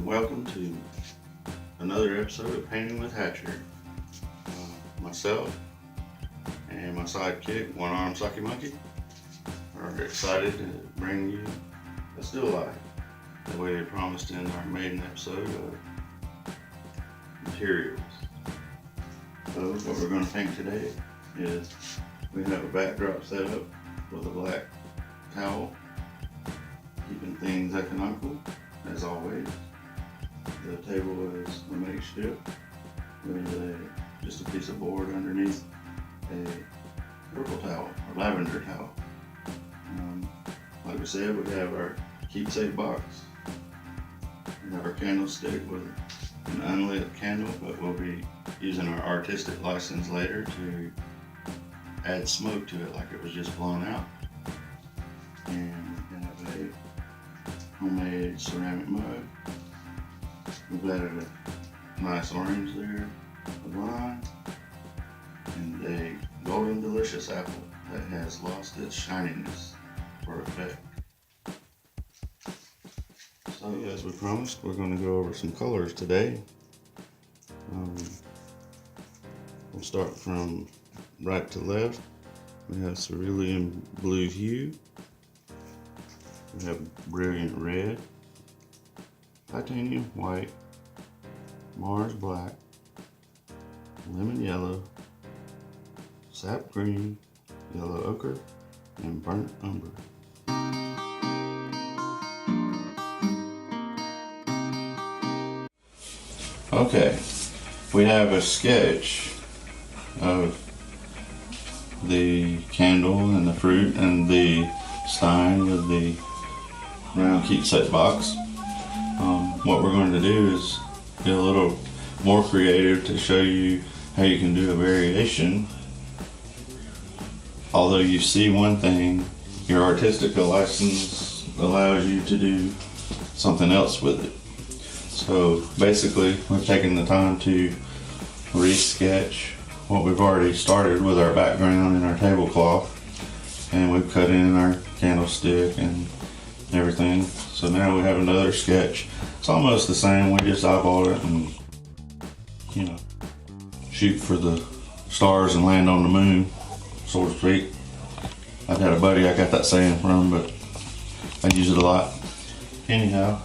welcome to another episode of Painting with Hatcher. Myself and my sidekick, One Arm Saki Monkey, are excited to bring you a still life that we had promised in our maiden episode of materials. So what we're going to paint today is we have a backdrop set up with a black towel, keeping things economical as always. The table is a makeshift with just a piece of board underneath a purple towel or lavender towel. Like we said, we have our keepsake box. We have our candlestick with an unlit candle, but we'll be using our artistic license later to add smoke to it like it was just blown out. And we have a homemade ceramic mug. We've added a nice orange there, a lime, and a golden delicious apple that has lost its shininess for effect. So as we promised, we're going to go over some colors today. We'll start from right to left. We have cerulean blue hue. We have brilliant red, titanium white, Mars black, lemon yellow, sap green, yellow ochre, and burnt umber. Okay, we have a sketch of the candle and the fruit and the stein with the round keepsake box. What we're going to do is be a little more creative to show you how you can do a variation. Although you see one thing, your artistic license allows you to do something else with it. So basically, we've taken the time to re-sketch what we've already started with our background and our tablecloth, and we've cut in our candlestick and everything. So now we have another sketch. It's almost the same, we just eyeballed it and, shoot for the stars and land on the moon, so to speak. I've had a buddy I got that saying from, but I use it a lot. Anyhow,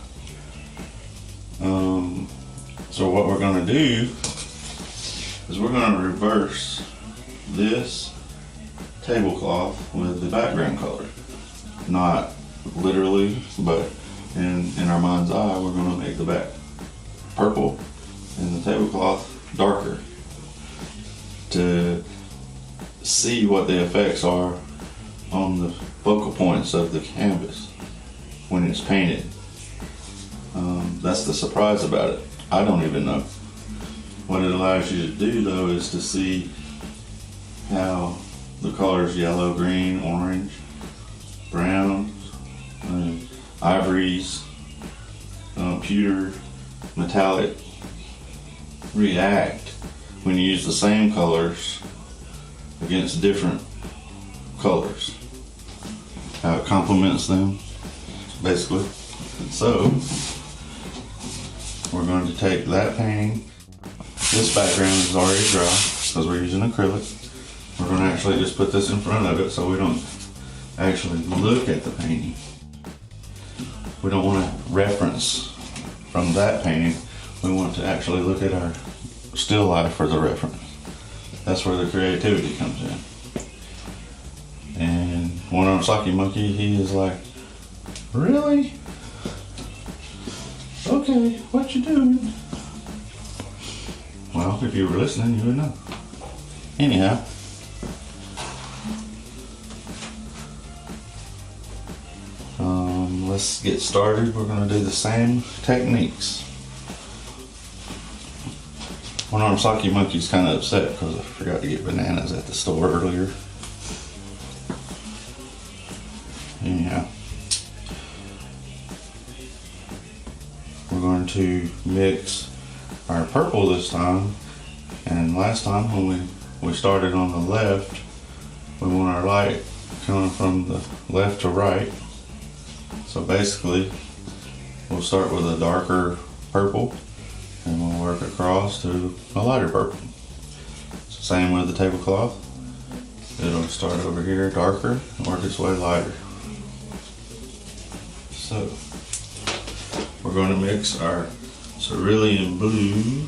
so what we're going to do is we're going to reverse this tablecloth with the background color. Not literally, but in our mind's eye, we're going to make the back purple and the tablecloth darker to see what the effects are on the focal points of the canvas when it's painted. That's the surprise about it. I don't even know. What it allows you to do though is to see how the colors yellow, green, orange, brown, ivories, pewter, metallic react when you use the same colors against different colors. How it complements them, basically. So we're going to take that painting. This background is already dry because we're using acrylic. We're going to actually just put this in front of it so we don't actually look at the painting. We don't want to reference from that painting. We want to actually look at our still life for the reference. That's where the creativity comes in. And One Arm Saki Monkey, he is like, really? Okay, what you doing? Well, if you were listening, you would know. Anyhow, let's get started. We're going to do the same techniques. One Arm Saki Monkey's kind of upset because I forgot to get bananas at the store earlier. Anyhow, we're going to mix our purple this time, and last time when we started on the left, we want our light coming from the left to right. So basically, we'll start with a darker purple, and we'll work across to a lighter purple. Same with the tablecloth. It'll start over here darker and work its way lighter. So we're going to mix our cerulean blue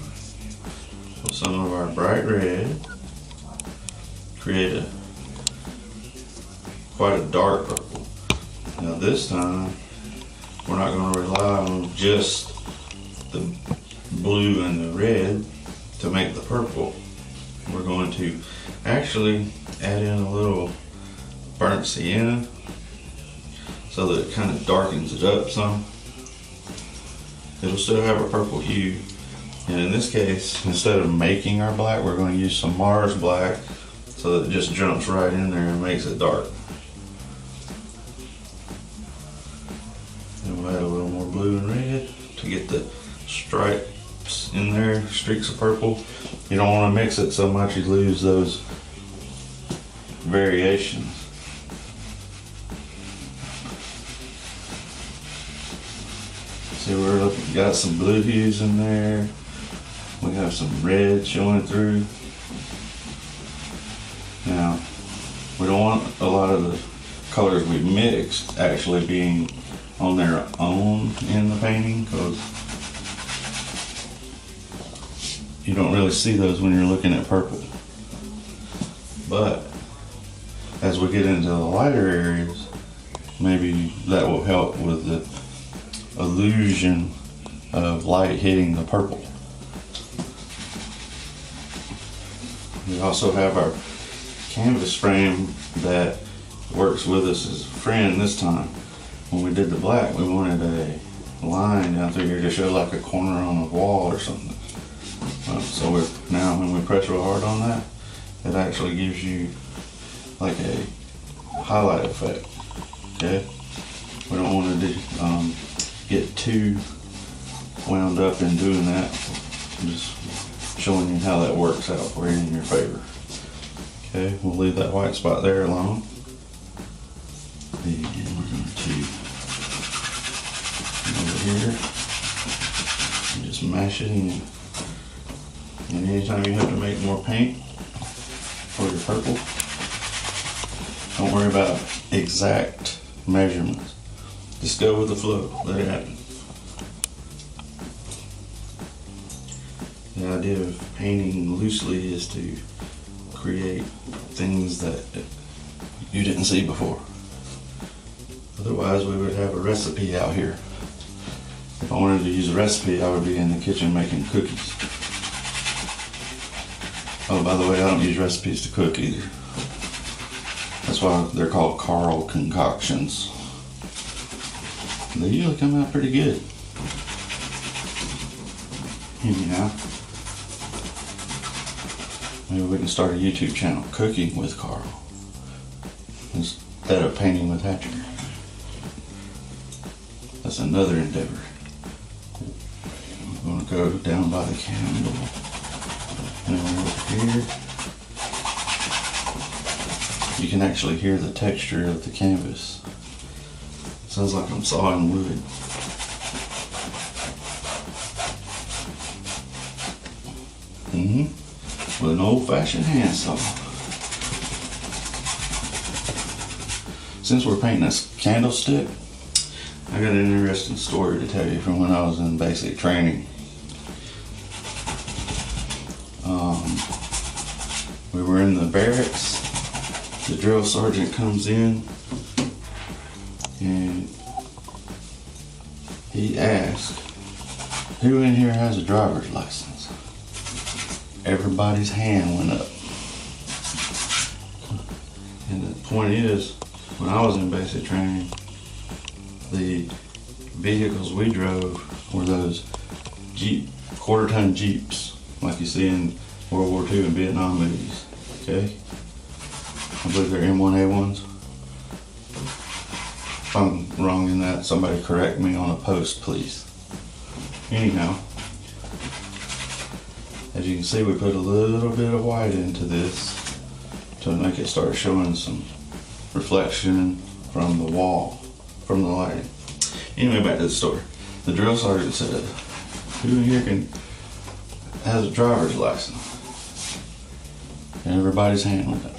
with some of our bright red, create quite a dark purple. Now this time we're not going to rely on just the blue and the red to make the purple. We're going to actually add in a little burnt sienna so that it kind of darkens it up some. It'll still have a purple hue, and in this case, instead of making our black, we're going to use some Mars black so that it just jumps right in there and makes it dark. And we'll add a little more blue and red to get the stripes in there, streaks of purple. You don't want to mix it so much you lose those variations. See, we've got some blue hues in there. We have some red showing through. Now, we don't want a lot of the colors we mixed actually being on their own in the painting, because you don't really see those when you're looking at purple. But as we get into the lighter areas, maybe that will help with the illusion of light hitting the purple. We also have our canvas frame that works with us as a friend this time. When we did the black, we wanted a line down through here to show like a corner on a wall or something. So now when we press real hard on that, it actually gives you like a highlight effect. Okay, we don't want to get too wound up in doing that. I'm just showing you how that works out for you in your favor. Okay, we'll leave that white spot there alone. And we're going to come over here and just mash it in. And anytime you have to make more paint for your purple, don't worry about exact measurements. Just go with the flow, let it happen. The idea of painting loosely is to create things that you didn't see before. Otherwise, we would have a recipe out here. If I wanted to use a recipe, I would be in the kitchen making cookies. Oh, by the way, I don't use recipes to cook either. That's why they're called Carl concoctions. They usually come out pretty good. Anyhow, maybe we can start a YouTube channel, Cooking with Carl, instead of Painting with Hatcher. That's another endeavor. I'm going to go down by the candle. And over here, you can actually hear the texture of the canvas. It sounds like I'm sawing wood. With an old-fashioned handsaw. Since we're painting this candlestick, I got an interesting story to tell you from when I was in basic training. We were in the barracks. The drill sergeant comes in and he asked, "Who in here has a driver's license?" Everybody's hand went up. And the point is, when I was in basic training, the vehicles we drove were those Jeep, quarter-ton Jeeps, like you see in World War II and Vietnam movies. Okay? I believe they're M1A1s. If I'm wrong in that, somebody correct me on a post, please. Anyhow, as you can see, we put a little bit of white into this to make it start showing some reflection from the wall, from the lighting. Anyway, back to the story. The drill sergeant said, Who in here has a driver's license? Everybody's hand went up.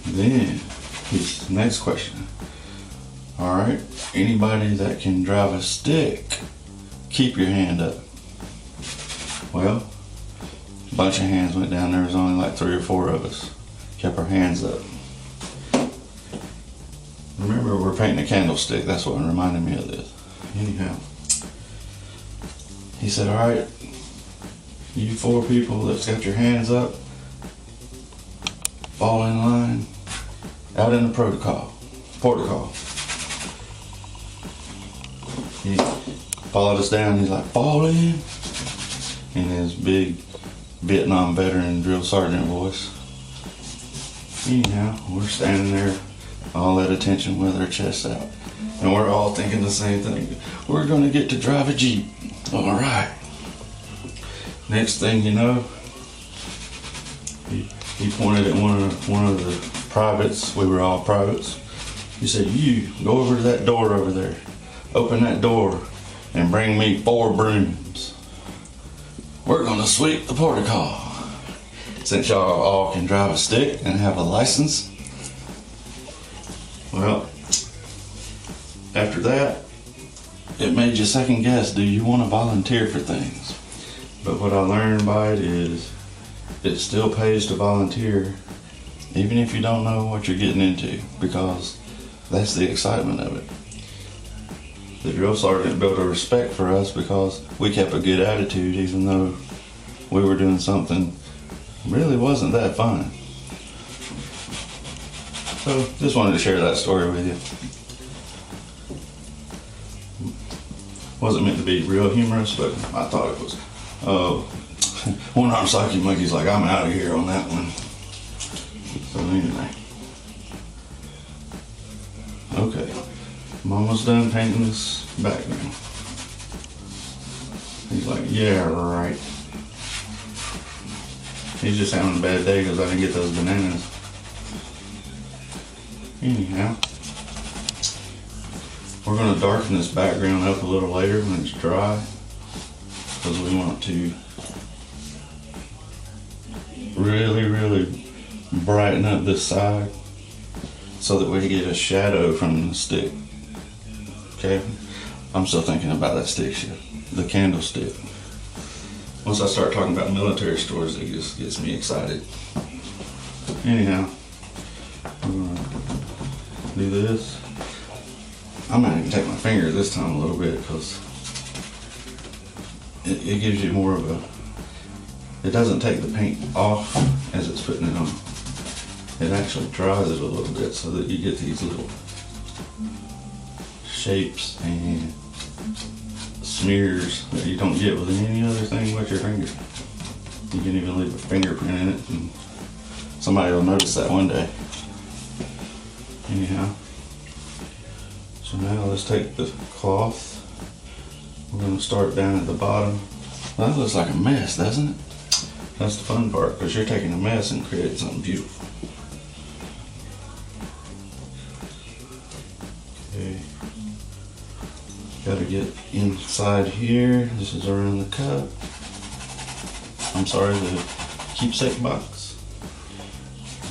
Then, his next question. All right, anybody that can drive a stick, keep your hand up. Well, a bunch of hands went down. There was only like 3 or 4 of us. Kept our hands up. Remember, we're painting a candlestick. That's what reminded me of this. Anyhow, he said, all right, you 4 people that's got your hands up, fall in line, out in the portico. He followed us down. He's like, fall in, in his big Vietnam veteran drill sergeant voice. Anyhow, we're standing there, all at attention with our chests out. And we're all thinking the same thing. We're going to get to drive a Jeep. All right. Next thing you know, he pointed at one of the privates. We were all privates. He said, you go over to that door over there. Open that door and bring me 4 brooms. We're going to sweep the portico. Since y'all all can drive a stick and have a license. Well, after that, it made you second guess, do you want to volunteer for things? But what I learned by it is, it still pays to volunteer, even if you don't know what you're getting into, because that's the excitement of it. The drill sergeant built a respect for us because we kept a good attitude, even though we were doing something really wasn't that fun. So just wanted to share that story with you. Wasn't meant to be real humorous, but I thought it was. One-armed psychic monkey's like, I'm out of here on that one. So anyway. Okay. I'm almost done painting this background. He's like, yeah, right. He's just having a bad day because I didn't get those bananas. Anyhow, we're going to darken this background up a little later when it's dry, because we want to really brighten up this side so that we get a shadow from the stick. Okay, I'm still thinking about that stick shift, the candlestick. Once I start talking about military stores, it just gets me excited. Anyhow, I'm gonna do this. I might even take my finger this time a little bit because it gives you more of a, it doesn't take the paint off as it's putting it on. It actually dries it a little bit so that you get these little shapes and smears that you don't get with any other thing but your finger. You can even leave a fingerprint in it and somebody will notice that one day. Anyhow, so now let's take the cloth. We're going to start down at the bottom. Well, that looks like a mess, doesn't it? That's the fun part, because you're taking a mess and creating something beautiful. Okay. Got to get inside here. This is around the cup. I'm sorry, the keepsake box.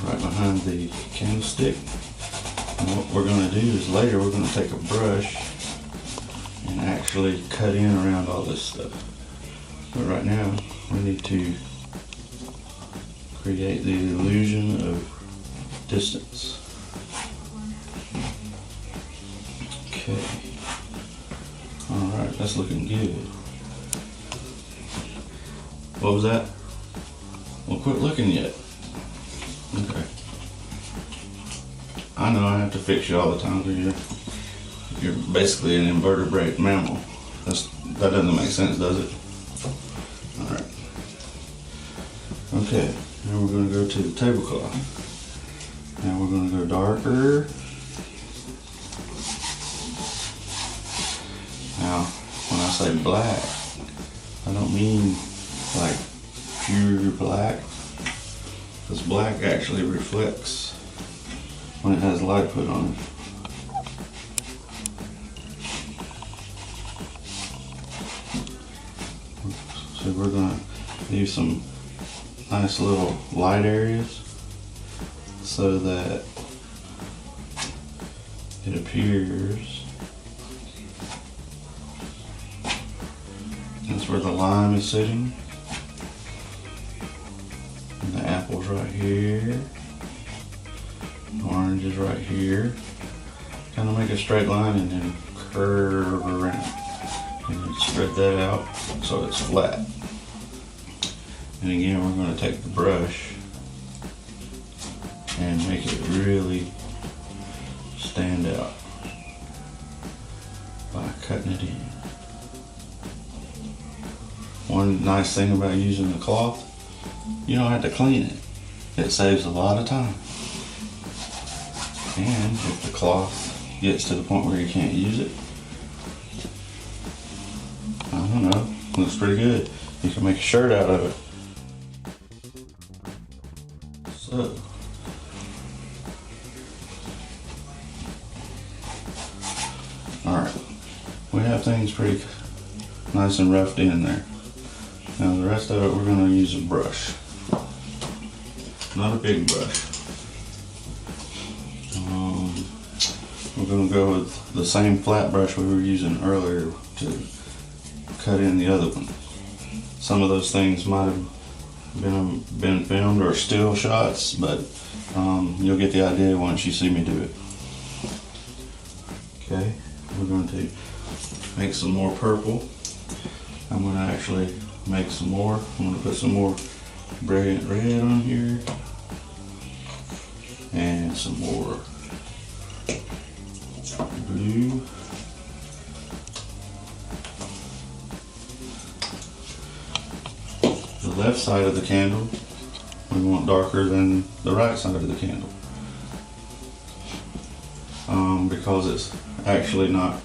Right behind the candlestick. And what we're going to do is later we're going to take a brush and actually cut in around all this stuff. But right now we need to create the illusion of distance. Okay. Alright, that's looking good. What was that? Well, quit looking yet. Okay. I know I have to fix you all the time because you're basically an invertebrate mammal. That doesn't make sense, does it? Alright. Okay, now we're going to go to the tablecloth. Now we're going to go darker. Now, when I say black, I don't mean like pure black, because black actually reflects when it has light put on it. So we're gonna leave some nice little light areas so that it appears that's where the lime is sitting. And the apple's right here. The orange is right here. Kind of make a straight line and then curve around. And then spread that out so it's flat. And again, we're going to take the brush and make it really stand out by cutting it in. One nice thing about using the cloth, you don't have to clean it. It saves a lot of time. And if the cloth gets to the point where you can't use it, I don't know, looks pretty good. You can make a shirt out of it. So, alright, we have things pretty nice and roughed in there. Now the rest of it we're going to use a brush. Not a big brush. We're going to go with the same flat brush we were using earlier to cut in the other one. Some of those things might have been filmed or still shots, but you'll get the idea once you see me do it. Okay, we're going to make some more purple. I'm going to actually make some more. I'm going to put some more brilliant red on here and some more blue. The left side of the candle we want darker than the right side of the candle, because it's actually not,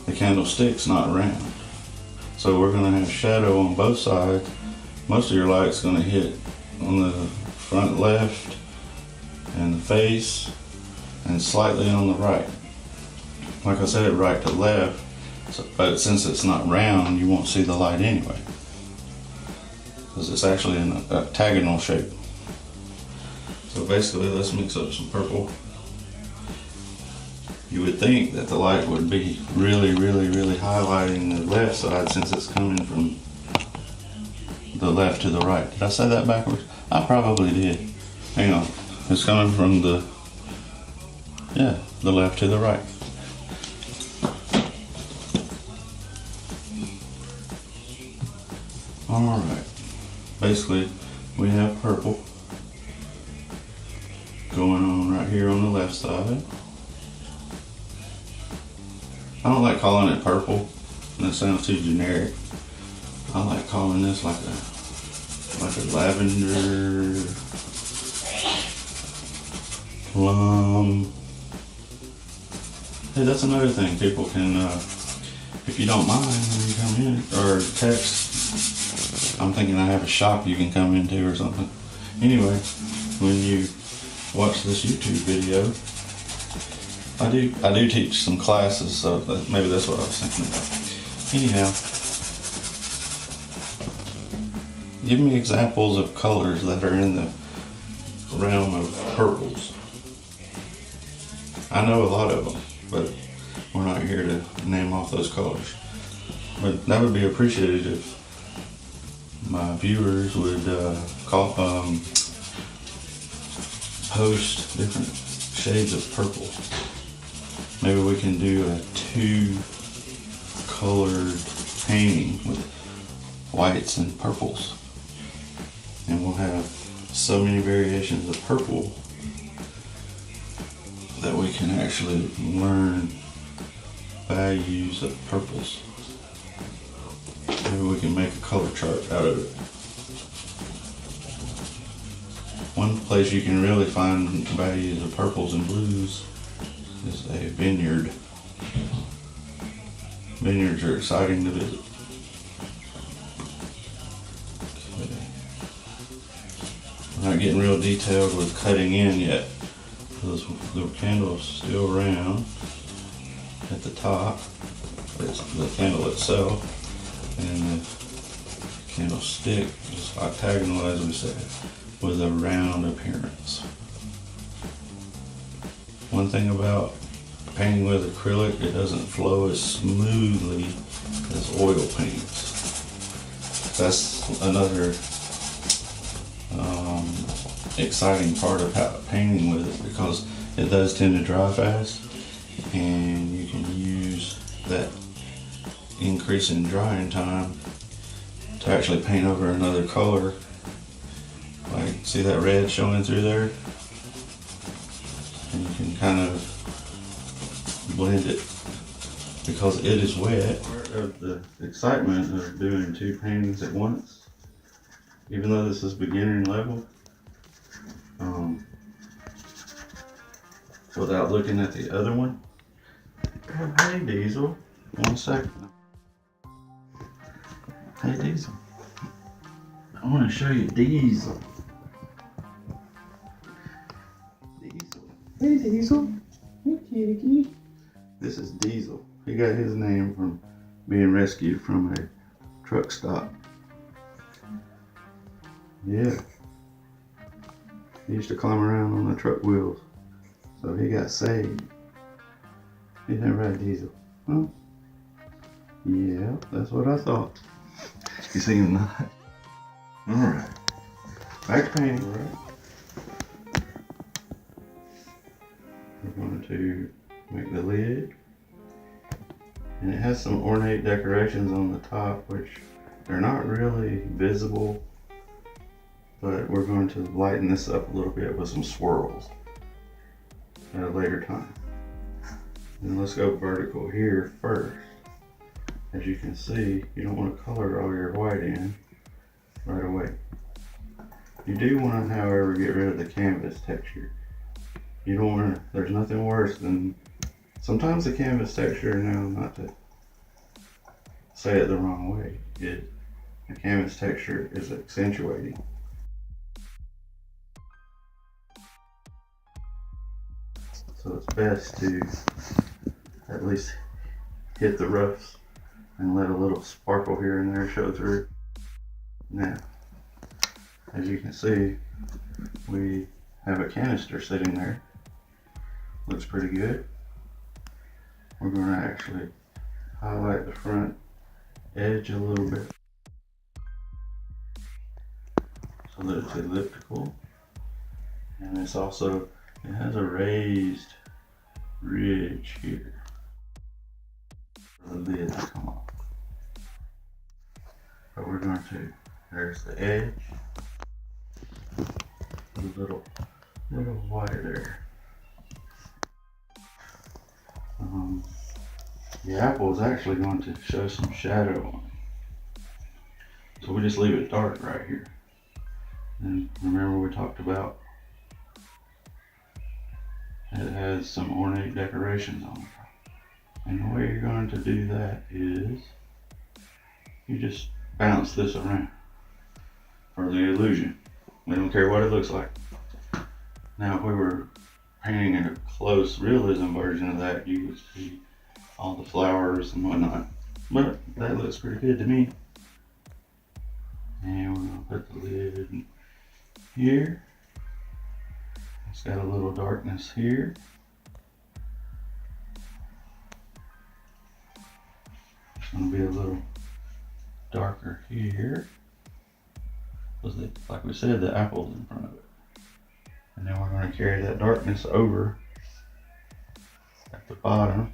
the candlestick's not round. So we're going to have shadow on both sides. Most of your light's going to hit on the front left and the face and slightly on the right. Like I said, right to left, but since it's not round, you won't see the light anyway, because it's actually in a octagonal shape. So basically, let's mix up some purple. You would think that the light would be really highlighting the left side, since it's coming from the left to the right. Did I say that backwards? I probably did. Hang on. It's coming from the left to the right. Alright. Basically, we have purple going on right here on the left side. I don't like calling it purple. That sounds too generic. I like calling this like a lavender plum. Hey, that's another thing. People can, if you don't mind, when you come in or text. I'm thinking I have a shop you can come into or something. Anyway, when you watch this YouTube video, I do teach some classes, so maybe that's what I was thinking about. Anyhow, give me examples of colors that are in the realm of purples. I know a lot of them, but we're not here to name off those colors. But that would be appreciated if my viewers would post different shades of purple. Maybe we can do a 2-colored painting with whites and purples, and we'll have so many variations of purple that we can actually learn values of purples. Maybe we can make a color chart out of it. One place you can really find values of purples and blues is a vineyard. Vineyards are exciting to visit. Okay. We're not getting real detailed with cutting in yet, because the candle is still round at the top. It's the candle itself, and the candlestick, just octagonal as we said, with a round appearance. One thing about painting with acrylic, it doesn't flow as smoothly as oil paints. That's another exciting part about painting with it, because it does tend to dry fast, and you can use that increase in drying time to actually paint over another color. Like, see that red showing through there? And you can kind of blend it because it is wet. Part of the excitement of doing two paintings at once, even though this is beginner level, without looking at the other one. Oh, hey Diesel, 1 second. Hey Diesel, I want to show you Diesel. Diesel. Hey Diesel. Hey kitty. This is Diesel. He got his name from being rescued from a truck stop. Yeah. He used to climb around on the truck wheels, so he got saved. Isn't that right, Diesel? Huh? Yeah, that's what I thought. You see him not? Alright. Back to painting, right? We're going to make the lid. And it has some ornate decorations on the top, which they're not really visible, but we're going to lighten this up a little bit with some swirls at a later time. And let's go vertical here first. As you can see, you don't want to color all your white in right away. You do want to, however, get rid of the canvas texture. You don't want to, there's nothing worse than, sometimes the canvas texture, now not to say it the wrong way, the canvas texture is accentuating. So it's best to at least hit the roughs and let a little sparkle here and there show through. Now, as you can see, we have a canister sitting there. Looks pretty good. We're going to actually highlight the front edge a little bit so that it's elliptical. And it's also, it has a raised ridge here for the lid to come off. But we're going to, there's the edge, a little white there. The apple is actually going to show some shadow on it. So we just leave it dark right here. And remember we talked about it has some ornate decorations on it. And the way you're going to do that is you just bounce this around for the illusion. We don't care what it looks like. Now if we were painting a close realism version of that, you would see all the flowers and whatnot. But that looks pretty good to me. And we're going to put the lid here. It's got a little darkness here. It's going to be a little darker here. Because like we said, the apple's in front of it. And then we're going to carry that darkness over at the bottom,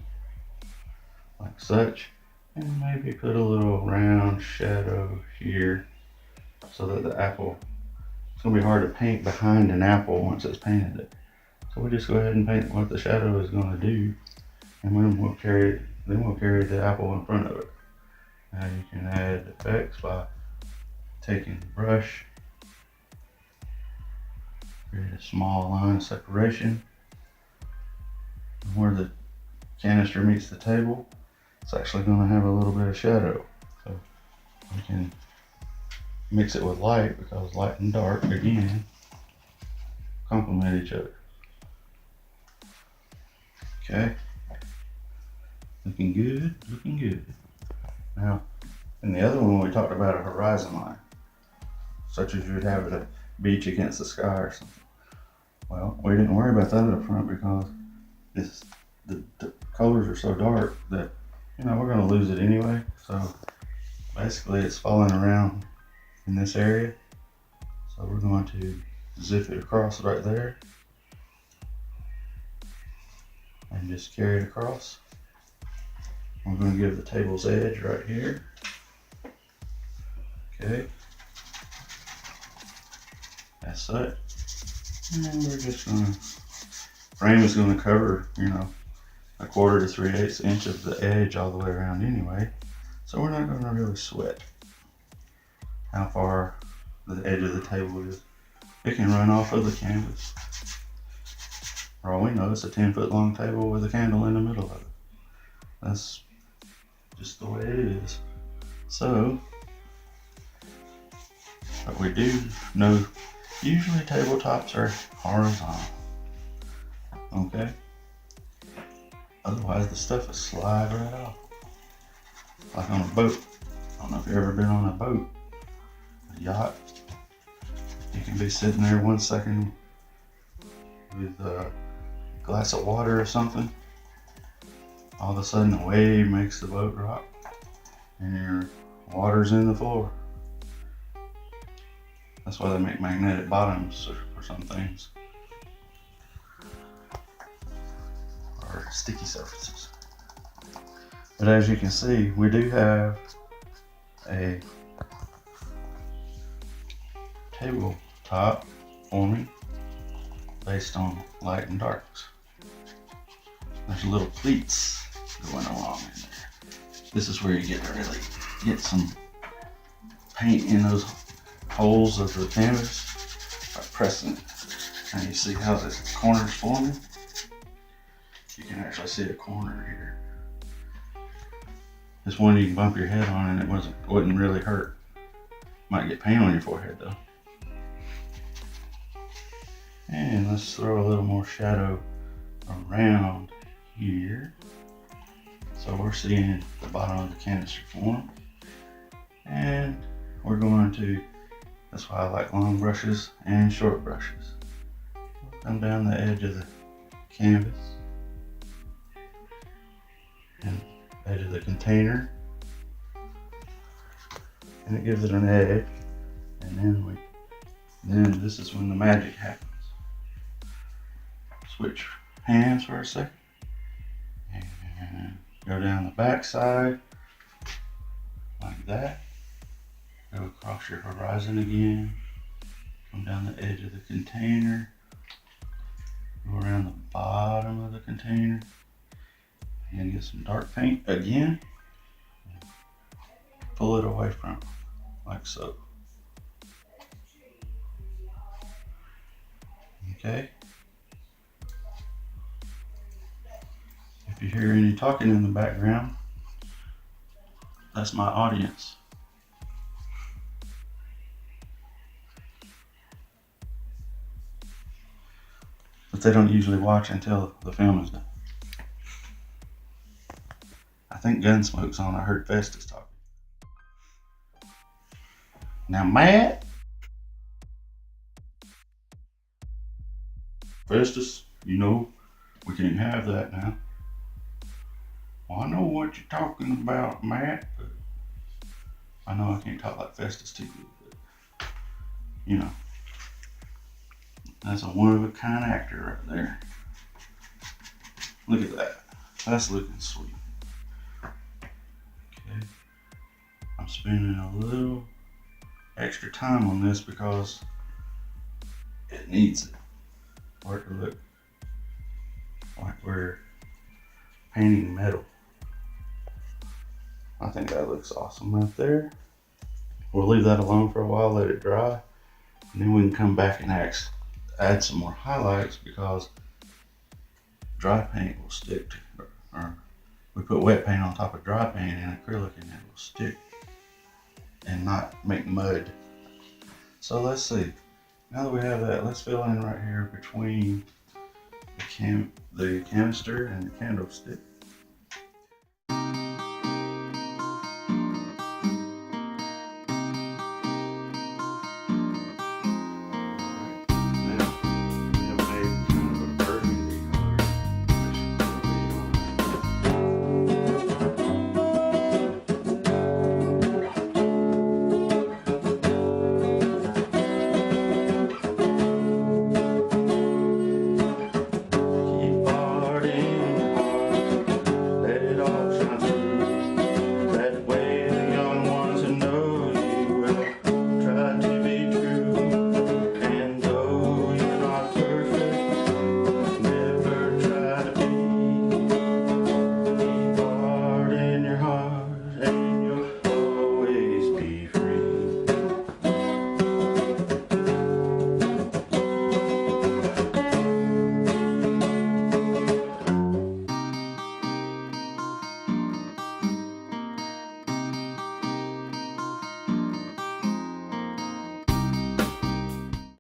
like such. And maybe put a little round shadow here so that the apple, it's going to be hard to paint behind an apple once it's painted it. So we'll just go ahead and paint what the shadow is going to do, and then we'll carry the apple in front of it. Now you can add effects by taking the brush, create a small line of separation. And where the canister meets the table, it's actually going to have a little bit of shadow. So we can mix it with light, because light and dark, again, complement each other. Okay. Looking good, looking good. Now, And the other one we talked about a horizon line, such as you would have at a beach against the sky or something. Well, we didn't worry about that up front because the colors are so dark that, you know, we're going to lose it anyway. So basically it's falling around in this area. So we're going to zip it across right there and just carry it across. We're going to give the table's edge right here. Okay. That's it. And we're just going to, frame is going to cover, you know, 1/4 to 3/8 inch of the edge all the way around anyway. So we're not going to really sweat how far the edge of the table is. It can run off of the canvas. For all we know, it's a 10-foot long table with a candle in the middle of it. That's just the way it is. So, but we do know usually tabletops are horizontal. Okay? Otherwise the stuff will slide right off. Like on a boat. I don't know if you've ever been on a boat, a yacht. You can be sitting there 1 second with a glass of water or something. All of a sudden a wave makes the boat rock and your water's in the floor. That's why they make magnetic bottoms for some things. Or sticky surfaces. But as you can see, we do have a tabletop forming based on light and darks. There's little pleats going along in there. This is where you get to really get some paint in those holes of the canvas by pressing it. And you see how the corner's forming? You can actually see a corner here. This one you can bump your head on and it wouldn't really hurt. Might get paint on your forehead though. And let's throw a little more shadow around here. So we're seeing the bottom of the canister form. And we're going to, that's why I like long brushes and short brushes. Come down the edge of the canvas and edge of the container, and it gives it an edge. And then this is when the magic happens. Switch hands for a second and go down the back side like that. Go across your horizon again. Come down the edge of the container. Go around the bottom of the container. And get some dark paint again. Pull it away from it, like so. Okay. If you hear any talking in the background, that's my audience. But they don't usually watch until the film is done. I think Gunsmoke's on. I heard Festus talking. Now, Matt. Festus, you know, we can't have that now. Well, I know what you're talking about, Matt, but I know I can't talk like Festus to you, but, you know, that's a one-of-a-kind actor right there. Look at that. That's looking sweet. Okay. I'm spending a little extra time on this because it needs it. For it to look like we're painting metal. I think that looks awesome right there. We'll leave that alone for a while, let it dry, and then we can come back and add some more highlights because dry paint will stick to, or we put wet paint on top of dry paint and acrylic and it will stick and not make mud. So let's see. Now that we have that, let's fill in right here between the canister and the candlestick.